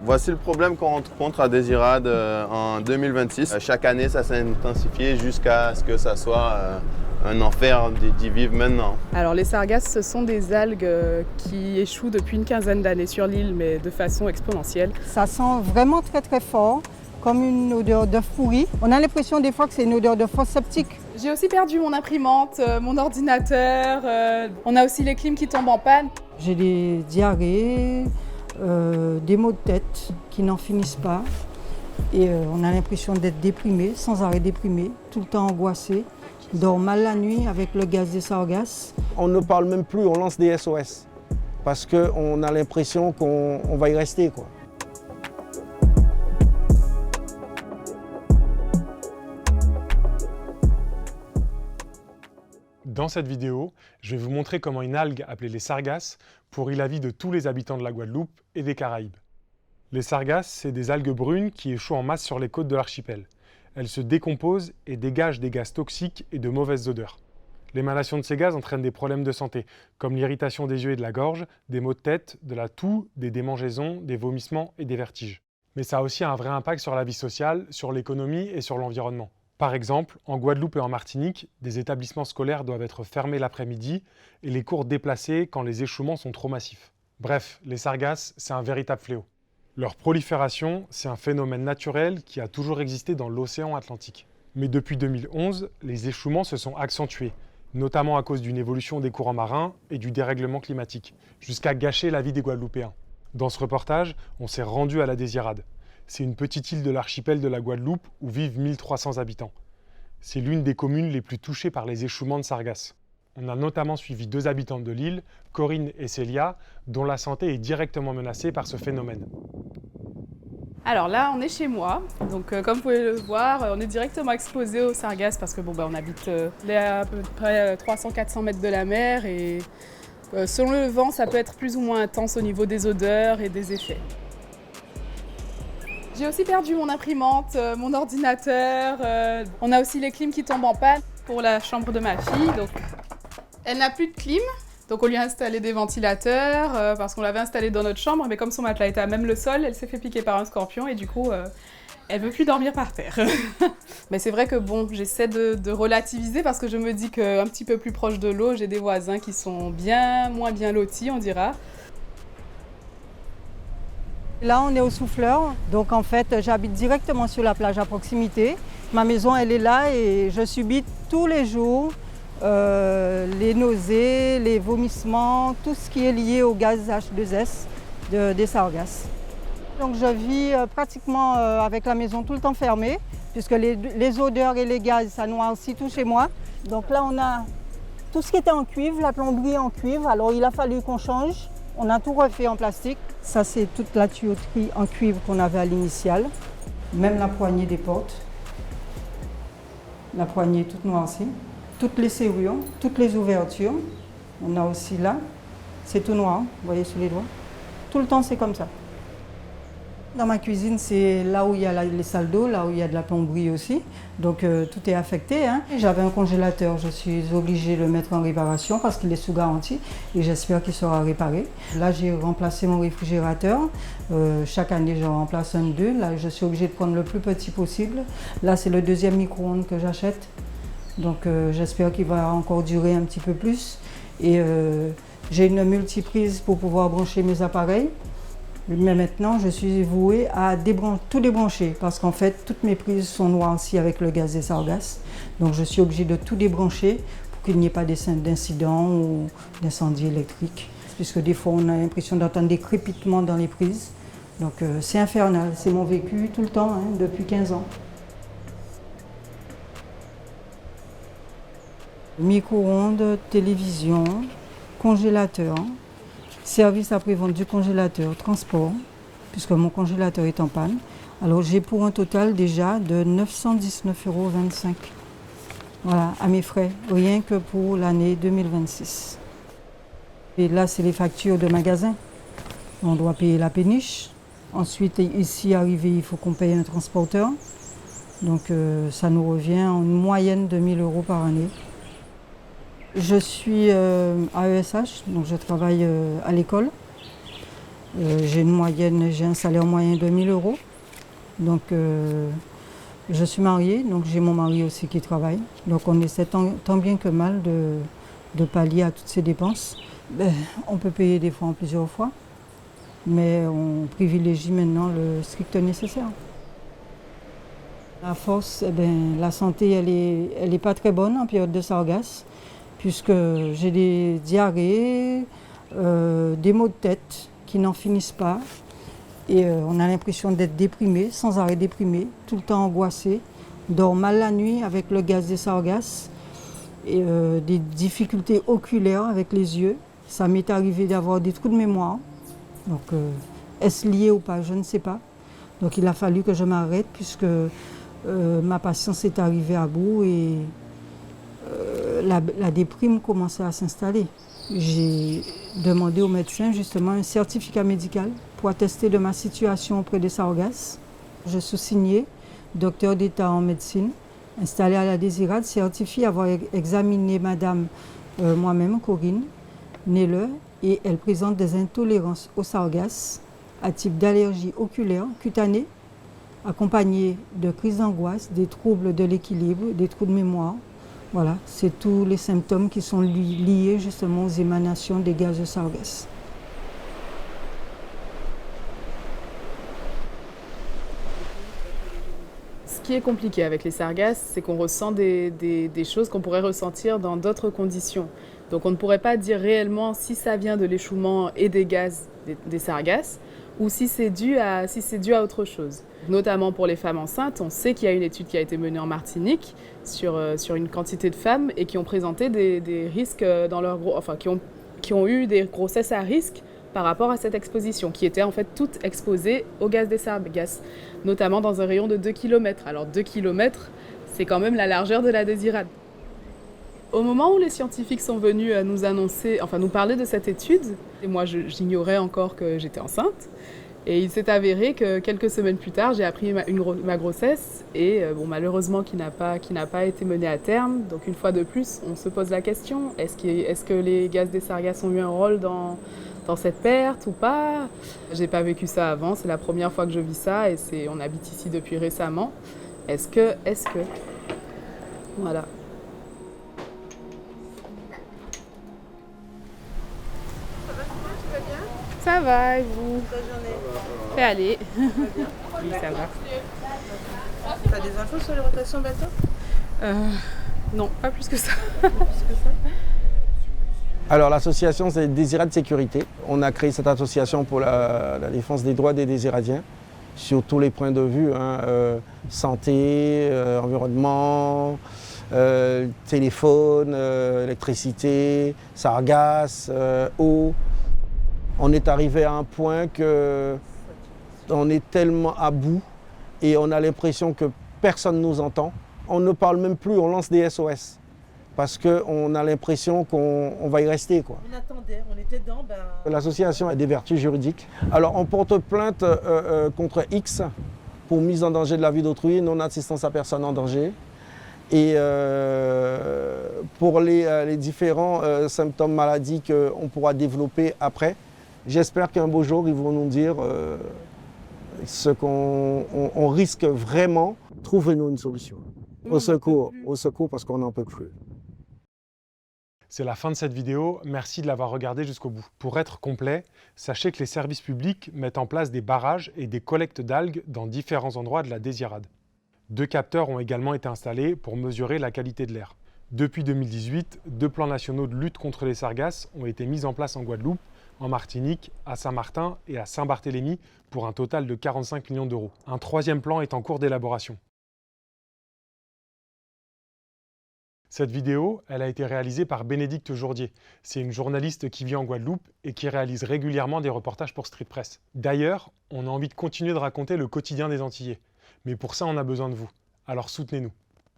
Voici le problème qu'on rencontre à Désirade en 2026. Chaque année, ça s'est intensifié jusqu'à ce que ça soit un enfer d'y vivre maintenant. Alors les sargasses, ce sont des algues qui échouent depuis une quinzaine d'années sur l'île, mais de façon exponentielle. Ça sent vraiment très très fort, comme une odeur d'œuf pourri. On a l'impression des fois que c'est une odeur de fosse septique. J'ai aussi perdu mon imprimante, mon ordinateur, on a aussi les clims qui tombent en panne. J'ai des diarrhées, des maux de tête qui n'en finissent pas. Et on a l'impression d'être déprimé, sans arrêt déprimé, tout le temps angoissé. On dort mal la nuit avec le gaz des sargasses. On ne parle même plus, on lance des SOS. Parce qu'on a l'impression qu'on va y rester, quoi. Dans cette vidéo, je vais vous montrer comment une algue appelée les sargasses pourrit la vie de tous les habitants de la Guadeloupe et des Caraïbes. Les sargasses, c'est des algues brunes qui échouent en masse sur les côtes de l'archipel. Elles se décomposent et dégagent des gaz toxiques et de mauvaises odeurs. L'émanation de ces gaz entraîne des problèmes de santé, comme l'irritation des yeux et de la gorge, des maux de tête, de la toux, des démangeaisons, des vomissements et des vertiges. Mais ça a aussi un vrai impact sur la vie sociale, sur l'économie et sur l'environnement. Par exemple, en Guadeloupe et en Martinique, des établissements scolaires doivent être fermés l'après-midi et les cours déplacés quand les échouements sont trop massifs. Bref, les sargasses, c'est un véritable fléau. Leur prolifération, c'est un phénomène naturel qui a toujours existé dans l'océan Atlantique. Mais depuis 2011, les échouements se sont accentués, notamment à cause d'une évolution des courants marins et du dérèglement climatique, jusqu'à gâcher la vie des Guadeloupéens. Dans ce reportage, on s'est rendu à la Désirade. C'est une petite île de l'archipel de la Guadeloupe où vivent 1300 habitants. C'est l'une des communes les plus touchées par les échouements de sargasses. On a notamment suivi 2 habitantes de l'île, Corinne et Célia, dont la santé est directement menacée par ce phénomène. Alors là, on est chez moi, donc comme vous pouvez le voir, on est directement exposé aux sargasses parce que on habite à peu près 300-400 mètres de la mer et selon le vent, ça peut être plus ou moins intense au niveau des odeurs et des effets. J'ai aussi perdu mon imprimante, mon ordinateur, on a aussi les clims qui tombent en panne pour la chambre de ma fille. Donc, elle n'a plus de clim, donc on lui a installé des ventilateurs parce qu'on l'avait installé dans notre chambre, mais comme son matelas était à même le sol, elle s'est fait piquer par un scorpion et du coup, elle ne veut plus dormir par terre. Mais c'est vrai que j'essaie de relativiser parce que je me dis qu'un petit peu plus proche de l'eau, j'ai des voisins qui sont bien moins bien lotis, on dira. Là, on est au Souffleur, donc en fait, j'habite directement sur la plage à proximité. Ma maison, elle est là et je subis tous les jours les nausées, les vomissements, tout ce qui est lié au gaz H2S des sargasses. Donc je vis pratiquement avec la maison tout le temps fermée, puisque les odeurs et les gaz, ça noircit tout chez moi. Donc là, on a tout ce qui était en cuivre, la plomberie en cuivre, alors il a fallu qu'on change. On a tout refait en plastique. Ça, c'est toute la tuyauterie en cuivre qu'on avait à l'initiale. Même la poignée des portes. La poignée toute noircie. Toutes les serrures, toutes les ouvertures. On a aussi là. C'est tout noir, vous voyez sous les doigts. Tout le temps, c'est comme ça. Dans ma cuisine, c'est là où il y a les salles d'eau, là où il y a de la plomberie aussi. Donc tout est affecté, hein. J'avais un congélateur, je suis obligée de le mettre en réparation parce qu'il est sous garantie et j'espère qu'il sera réparé. Là, j'ai remplacé mon réfrigérateur. Chaque année, j'en remplace un d'eux. Là, je suis obligée de prendre le plus petit possible. Là, c'est le 2e micro-ondes que j'achète. Donc j'espère qu'il va encore durer un petit peu plus. Et j'ai une multiprise pour pouvoir brancher mes appareils. Mais maintenant, je suis vouée à tout débrancher parce qu'en fait, toutes mes prises sont noircies avec le gaz des sargasses. Donc, je suis obligée de tout débrancher pour qu'il n'y ait pas d'incident ou d'incendie électrique. Puisque des fois, on a l'impression d'entendre des crépitements dans les prises. Donc, c'est infernal. C'est mon vécu tout le temps, hein, depuis 15 ans. Micro-ondes, télévision, congélateur. Service après-vente du congélateur, transport, puisque mon congélateur est en panne. Alors j'ai pour un total déjà de 919,25 €. Voilà, à mes frais, rien que pour l'année 2026. Et là, c'est les factures de magasin. On doit payer la péniche. Ensuite, ici arrivé, il faut qu'on paye un transporteur. Donc ça nous revient en moyenne de 1 000 € par année. Je suis AESH, donc je travaille à l'école. J'ai un salaire moyen de 1 000 €. Donc je suis mariée, donc j'ai mon mari aussi qui travaille. Donc on essaie tant bien que mal de pallier à toutes ces dépenses. On peut payer des fois en plusieurs fois, mais on privilégie maintenant le strict nécessaire. À force, la santé, elle est pas très bonne en période de sargasse, puisque j'ai des diarrhées, des maux de tête qui n'en finissent pas. Et on a l'impression d'être déprimé, sans arrêt déprimé, tout le temps angoissé. On dort mal la nuit avec le gaz des sargasses. Et des difficultés oculaires avec les yeux. Ça m'est arrivé d'avoir des trous de mémoire. Donc, est-ce lié ou pas, je ne sais pas. Donc il a fallu que je m'arrête puisque ma patience est arrivée à bout et la déprime commençait à s'installer. J'ai demandé au médecin justement un certificat médical pour attester de ma situation auprès des sargasses. Je suis signée docteur d'État en médecine, installée à la Désirade, certifiée avoir examiné madame moi-même, Corinne, née le, et elle présente des intolérances aux sargasses à type d'allergie oculaire, cutanée, accompagnée de crises d'angoisse, des troubles de l'équilibre, des trous de mémoire. Voilà, c'est tous les symptômes qui sont liés justement aux émanations des gaz de sargasses. Ce qui est compliqué avec les sargasses, c'est qu'on ressent des choses qu'on pourrait ressentir dans d'autres conditions. Donc on ne pourrait pas dire réellement si ça vient de l'échouement et des gaz des sargasses ou si c'est dû à autre chose. Notamment pour les femmes enceintes, on sait qu'il y a une étude qui a été menée en Martinique sur une quantité de femmes et qui ont présenté des risques dans leur qui ont eu des grossesses à risque par rapport à cette exposition, qui étaient en fait toutes exposées au gaz des sargasses, notamment dans un rayon de 2 km. Alors 2 km, c'est quand même la largeur de la Désirade. Au moment où les scientifiques sont venus nous parler de cette étude, et moi j'ignorais encore que j'étais enceinte, et il s'est avéré que quelques semaines plus tard, j'ai appris ma grossesse, et malheureusement qui n'a pas été menée à terme. Donc une fois de plus, on se pose la question, est-ce que les gaz des sargasses ont eu un rôle dans cette perte ou pas? J'ai pas vécu ça avant, c'est la première fois que je vis ça, et on habite ici depuis récemment. Est-ce que Voilà. Ça va, et vous? Ta journée. Fais aller. Oui, ça va. T'as des infos sur les rotations bateaux? Non, pas plus que ça. Alors l'association c'est Désirade Sécurité. On a créé cette association pour la défense des droits des Désiradiens sur tous les points de vue, santé, environnement, téléphone, électricité, sargasses, eau. On est arrivé à un point que on est tellement à bout et on a l'impression que personne ne nous entend. On ne parle même plus, on lance des SOS parce qu'on a l'impression qu'on va y rester, quoi. On attendait, on était dedans. L'association a des vertus juridiques. Alors on porte plainte contre X pour mise en danger de la vie d'autrui, non-assistance à personne en danger. Et pour les différents symptômes maladies qu'on pourra développer après, j'espère qu'un beau jour, ils vont nous dire ce qu'on risque vraiment. Trouvez-nous une solution. Au secours parce qu'on n'en peut plus. C'est la fin de cette vidéo, merci de l'avoir regardée jusqu'au bout. Pour être complet, sachez que les services publics mettent en place des barrages et des collectes d'algues dans différents endroits de la Désirade. 2 capteurs ont également été installés pour mesurer la qualité de l'air. Depuis 2018, 2 plans nationaux de lutte contre les sargasses ont été mis en place en Guadeloupe, en Martinique, à Saint-Martin et à Saint-Barthélemy pour un total de 45 millions d'euros. Un 3e plan est en cours d'élaboration. Cette vidéo, elle a été réalisée par Bénédicte Jourdier. C'est une journaliste qui vit en Guadeloupe et qui réalise régulièrement des reportages pour Street Press. D'ailleurs, on a envie de continuer de raconter le quotidien des Antillais. Mais pour ça, on a besoin de vous. Alors soutenez-nous.